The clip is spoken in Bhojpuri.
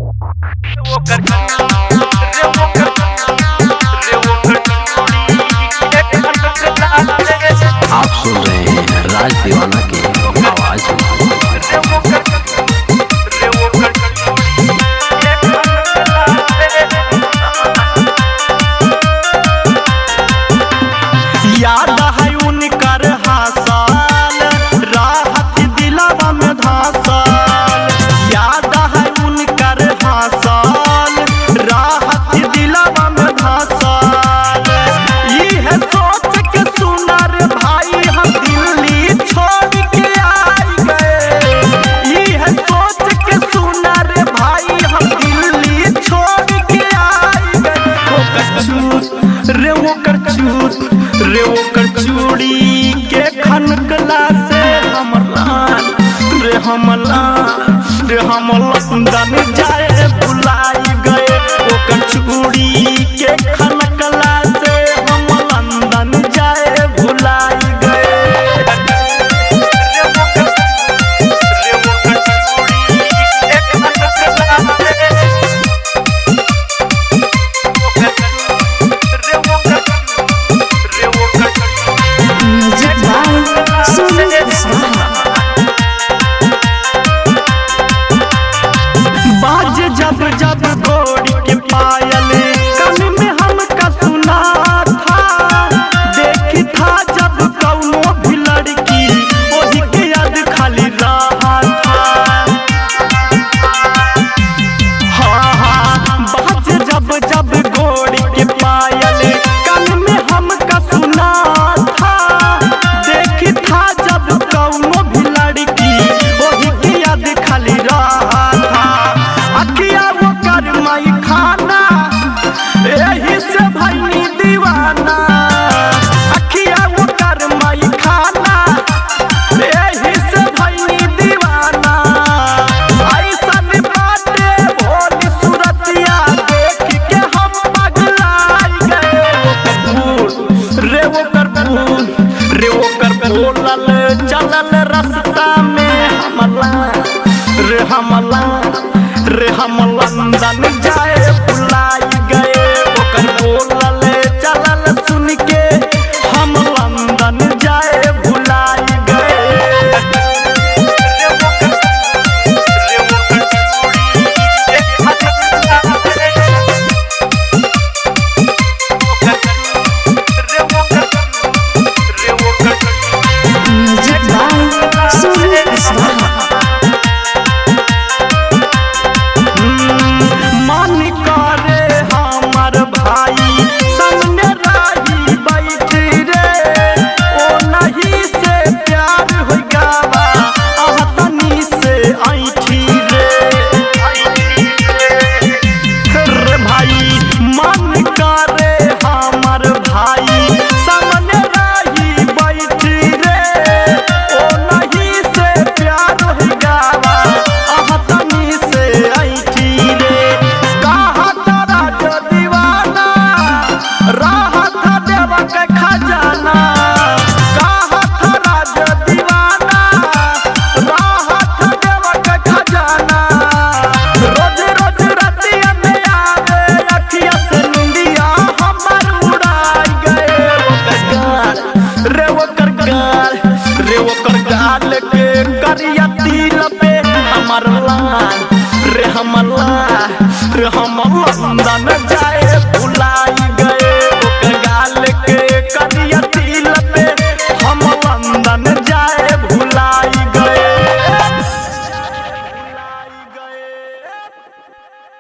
आप सुन रहे हैं राज दीवाना की आवाज याद है उनकर हासाल राहत दिलवा में धासाल। याद है उनकर हासाल राहत दिलवा में धासाल। यह सोच के सुनर भाई हम दिल्ली छोड़ के आई गए। यह सोच के सुनर भाई हम दिल्ली छोड़ के आई गए। वो कर चूड़ी के खनकला से हम लंदन जाए भुलाई गए। ओकर चूड़ी के खनकला से हम लंदन जाए भुलाई गए। जब जब गोड़ी के पायल कान में हमका सुना था। देखी था जब कौनो भी लड़की वही के याद खाली रहा था। हाँ बाज जब जब गोड़ी के पायल कान में हमका सुना था। देखी था जब कौनो भी लड़की वही के याद खाली रहा था। अखिया वो कर माई खाना यही से भैनी दीवाना। अखिया वो कर माई खाना यही से भैनी दीवाना। ऐसन बाटे भोली सूरतिया देख के हम पगलाई गए। वो कर बोलल चलल रास्ता में हम लंदन जाए भुलाई गए। ओकर बोलल चलल सुन के हम लंदन जाए भुलाई गए। करिया तिल पे हमर लान